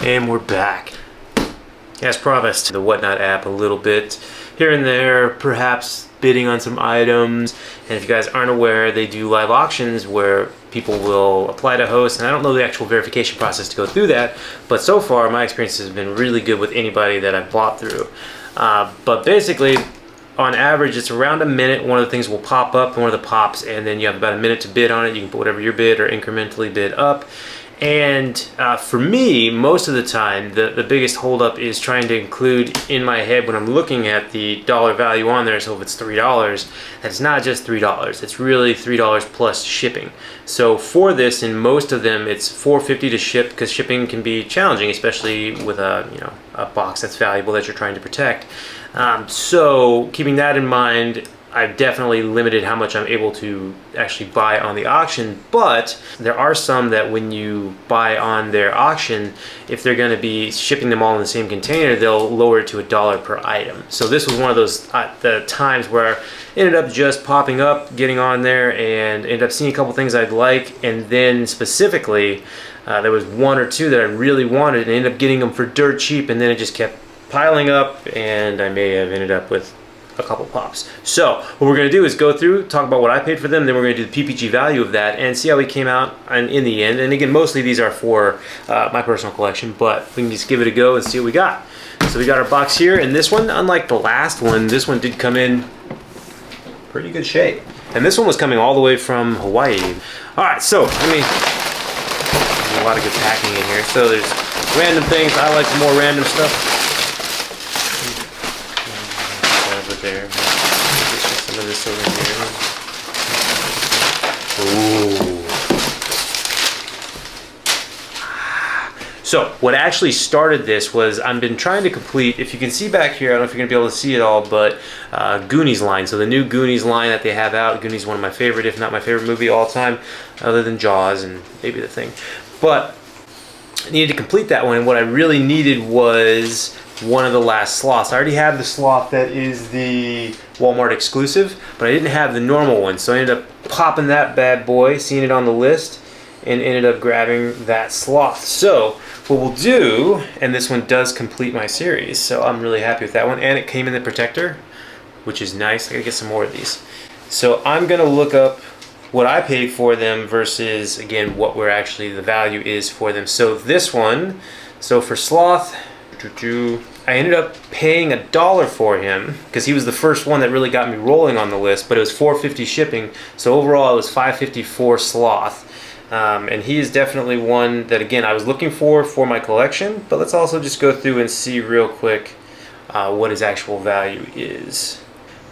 And we're back. As promised, the WhatNot app a little bit here and there, perhaps bidding on some items. And if you guys aren't aware, they do live auctions where people will apply to host, and I don't know the actual verification process to go through that, but so far my experience has been really good with anybody that I've bought through. But basically, on average, it's around a minute. One of the things will pop up, one of the pops, and then you have about a minute to bid on it. You can put whatever your bid or incrementally bid up. And for me, most of the time, the biggest holdup is trying to include in my head when I'm looking at the dollar value on there. So if it's $3, that's not just $3. It's really $3 plus shipping. So for this, in most of them, it's $4.50 to ship, because shipping can be challenging, especially with a box that's valuable that you're trying to protect. So keeping that in mind, I've definitely limited how much I'm able to actually buy on the auction, but there are some that when you buy on their auction, if they're going to be shipping them all in the same container, they'll lower it to $1 per item. So this was one of those the times where I ended up just popping up, getting on there, and ended up seeing a couple things I'd like, and then specifically there was one or two that I really wanted and ended up getting them for dirt cheap, and then it just kept piling up, and I may have ended up with a couple pops. So what we're going to do is go through, talk about what I paid for them, then we're going to do the PPG value of that and see how we came out in the end. And again, mostly these are for my personal collection, but we can just give it a go and see what we got. So we got our box here, and this one, unlike the last one, this one did come in pretty good shape. And this one was coming all the way from Hawaii. All right, so there's a lot of good packing in here. So there's random things. I like some more random stuff. There. Some of this over here. Ooh. So what actually started this was I've been trying to complete, if you can see back here, I don't know if you're going to be able to see it all, but Goonies line. So the new Goonies line that they have out, Goonies is one of my favorite, if not my favorite movie of all time, other than Jaws and maybe The Thing. But I needed to complete that one, and what I really needed was one of the last sloths. I already have the sloth that is the Walmart exclusive, but I didn't have the normal one, so I ended up popping that bad boy, seeing it on the list, and ended up grabbing that sloth. So what we'll do, and this one does complete my series, so I'm really happy with that one, and it came in the protector, which is nice. I gotta get some more of these. So I'm gonna look up what I paid for them versus, again, what we're actually the value is for them. So this one, so for sloth, I ended up paying $1 for him because he was the first one that really got me rolling on the list, but it was $4.50 shipping. So overall it was $5.50 for sloth. And he is definitely one that, again, I was looking for my collection, but let's also just go through and see real quick what his actual value is.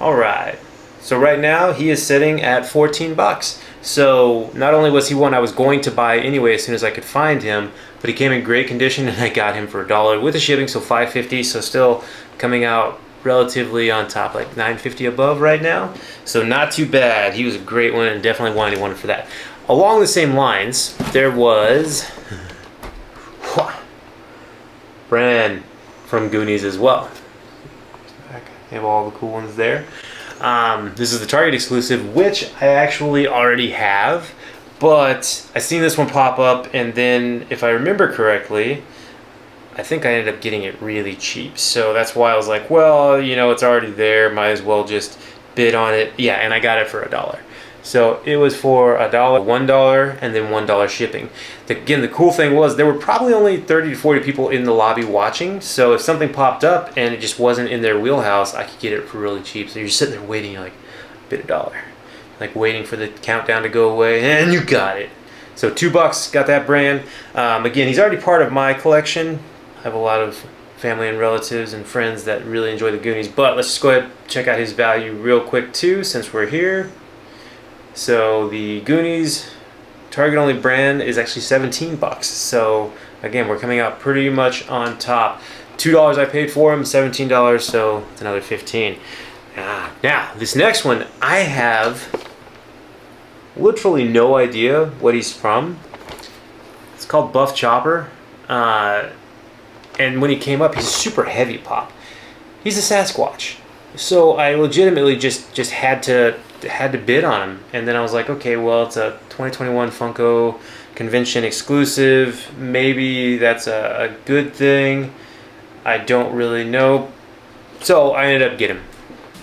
All right. So right now he is sitting at 14 bucks. So not only was he one I was going to buy anyway as soon as I could find him, but he came in great condition, and I got him for $1 with the shipping, so $5.50. So still coming out relatively on top, like $9.50 above right now. So not too bad. He was a great one, and definitely wanted one for that. Along the same lines, there was Bran from Goonies as well. They have all the cool ones there. This is the Target exclusive, which I actually already have, but I seen this one pop up, and then if I remember correctly, I think I ended up getting it really cheap. So that's why I was like, well, it's already there, might as well just bid on it. Yeah, and I got it for $1. So it was for $1, $1, and then $1 shipping. Again, the cool thing was there were probably only 30 to 40 people in the lobby watching. So if something popped up and it just wasn't in their wheelhouse, I could get it for really cheap. So you're sitting there waiting, like, bid $1, like waiting for the countdown to go away, and you got it. So $2, got that brand. Again, he's already part of my collection. I have a lot of family and relatives and friends that really enjoy the Goonies. But let's just go ahead and check out his value real quick too, since we're here. So the Goonies Target only brand is actually 17 bucks. So again, we're coming out pretty much on top. $2 I paid for him, $17, so it's another 15. Now this next one, I have literally no idea what he's from. It's called Buff Chopper, and when he came up, he's a super heavy pop. He's a Sasquatch. So I legitimately just had to had to bid on him. And then I was like, okay, well, it's a 2021 Funko convention exclusive. Maybe that's a good thing. I don't really know. So I ended up getting him.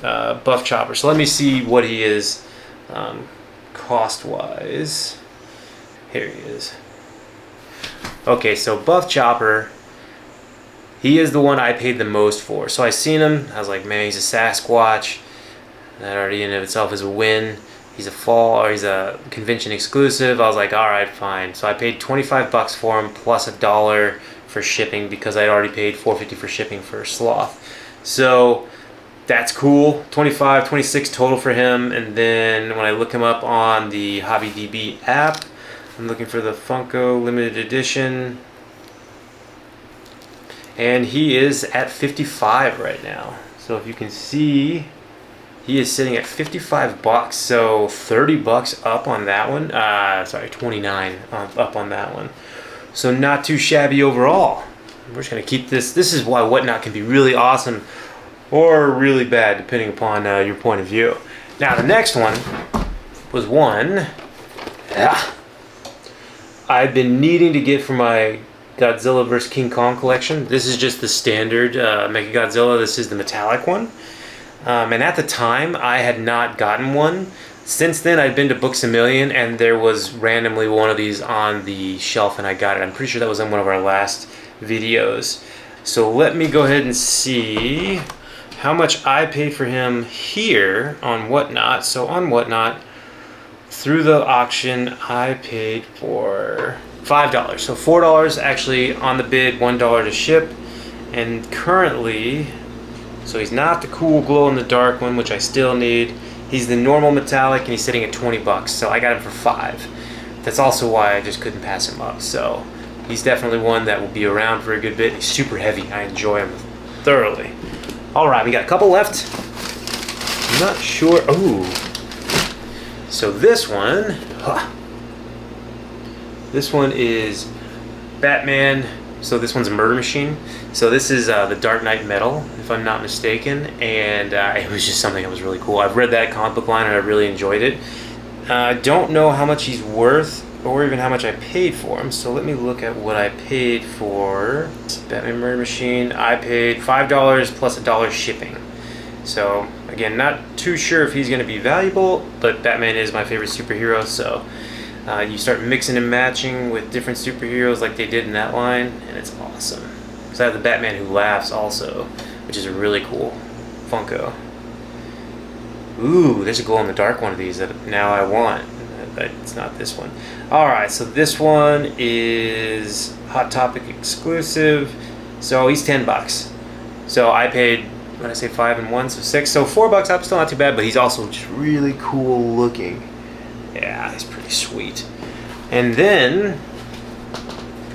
Buff Chopper. So let me see what he is cost-wise. Here he is. Okay, so Buff Chopper, he is the one I paid the most for. So I seen him, I was like, man, he's a Sasquatch. That already in and of itself is a win. He's a convention exclusive. I was like, all right, fine. So I paid 25 bucks for him plus $1 for shipping because I'd already paid $4.50 for shipping for Sloth. So that's cool. 25, 26 total for him. And then when I look him up on the HobbyDB app, I'm looking for the Funko limited edition. And he is at 55 right now. So if you can see, he is sitting at 55 bucks. So 30 bucks up on that one. Sorry, 29 up on that one. So not too shabby overall. We're just going to keep this. This is why WhatNot can be really awesome or really bad, depending upon your point of view. Now, the next one was one I've been needing to get for my Godzilla vs. King Kong collection. This is just the standard MECHAGODZILLA. This is the metallic one. And at the time, I had not gotten one. Since then, I'd been to Books A Million, and there was randomly one of these on the shelf, and I got it. I'm pretty sure that was in one of our last videos. So let me go ahead and see how much I paid for him here on WhatNot. So on WhatNot, through the auction, I paid for $5. So $4 actually on the bid, $1 to ship. And currently, so he's not the cool glow-in-the-dark one, which I still need. He's the normal metallic, and he's sitting at 20 bucks. So I got him for $5. That's also why I just couldn't pass him up. So he's definitely one that will be around for a good bit. He's super heavy. I enjoy him thoroughly. All right, we got a couple left. I'm not sure. Ooh. So this one, is Batman. So this one's a Murder Machine. So this is the Dark Knight Metal, if I'm not mistaken. And it was just something that was really cool. I've read that comic book line and I really enjoyed it. I don't know how much he's worth or even how much I paid for him. So let me look at what I paid for Batman Murder Machine. I paid $5 plus $1 shipping. So again, not too sure if he's going to be valuable, but Batman is my favorite superhero. So you start mixing and matching with different superheroes like they did in that line, and it's awesome. Because I have the Batman Who Laughs also, which is a really cool Funko. Ooh, there's a glow-in-the-dark one of these that now I want, but it's not this one. Alright, so this one is Hot Topic exclusive. So he's 10 bucks. So I paid, what did I say, 5 and 1, so 6. So 4 bucks up, still not too bad, but he's also just really cool looking. Yeah, he's pretty sweet. And then,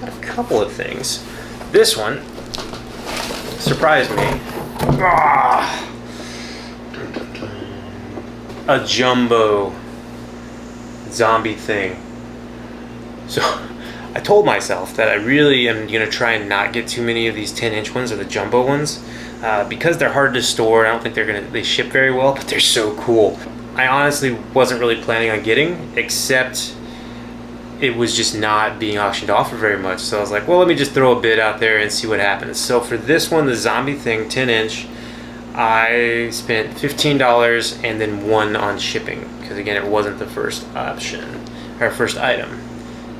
got a couple of things. This one surprised me. A jumbo zombie thing. So I told myself that I really am going to try and not get too many of these 10-inch ones or the jumbo ones because they're hard to store. I don't think they ship very well, but they're so cool. I honestly wasn't really planning on getting, except it was just not being auctioned off for very much. So I was like, well, let me just throw a bid out there and see what happens. So for this one, the zombie thing, 10-inch, I spent $15 and then $1 on shipping because again, it wasn't the first option or first item.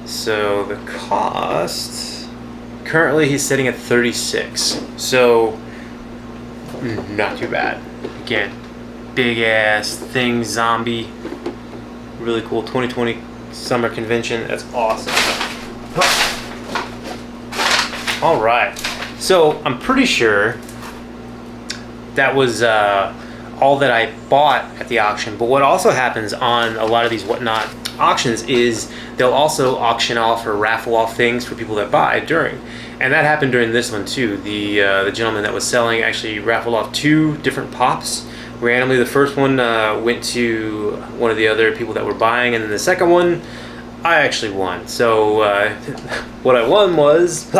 So the cost, currently he's sitting at 36. So not too bad. Again, big ass thing, zombie, really cool. 2020 summer convention. That's awesome. All right. So I'm pretty sure that was all that I bought at the auction. But what also happens on a lot of these WhatNot auctions is they'll also auction off or raffle off things for people that buy during. And that happened during this one too. The gentleman that was selling actually raffled off 2 different pops. Randomly, the first one went to one of the other people that were buying, and then the second one, I actually won. So what I won was,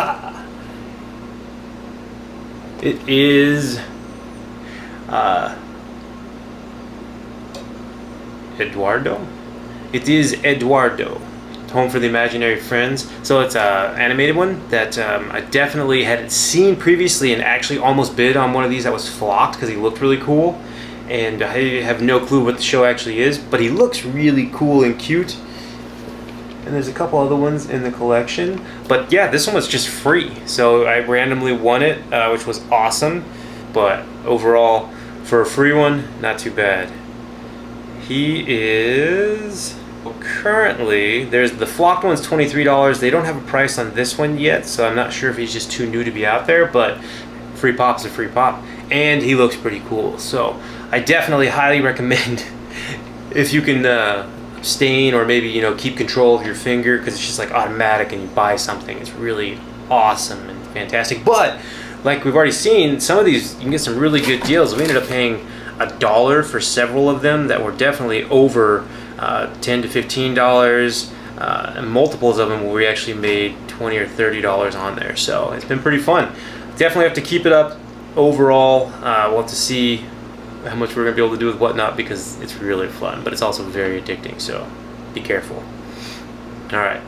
it is Eduardo? It is Eduardo, Home for the Imaginary Friends. So it's an animated one that I definitely had seen previously and actually almost bid on one of these that was flocked because he looked really cool. And I have no clue what the show actually is, but he looks really cool and cute. And there's a couple other ones in the collection. But yeah, this one was just free. So I randomly won it, which was awesome. But overall, for a free one, not too bad. He is... Well, currently, there's the flocked one's $23. They don't have a price on this one yet, so I'm not sure if he's just too new to be out there, but free pop's a free pop. And he looks pretty cool. So I definitely highly recommend if you can abstain or maybe, you know, keep control of your finger, because it's just like automatic and you buy something. It's really awesome and fantastic. But like we've already seen, some of these you can get some really good deals. We ended up paying $1 for several of them that were definitely over $10 to $15, and multiples of them where we actually made $20 or $30 on there. So it's been pretty fun. Definitely have to keep it up overall. We'll have to see how much we're gonna be able to do with WhatNot, because it's really fun, but it's also very addicting, so be careful. All right.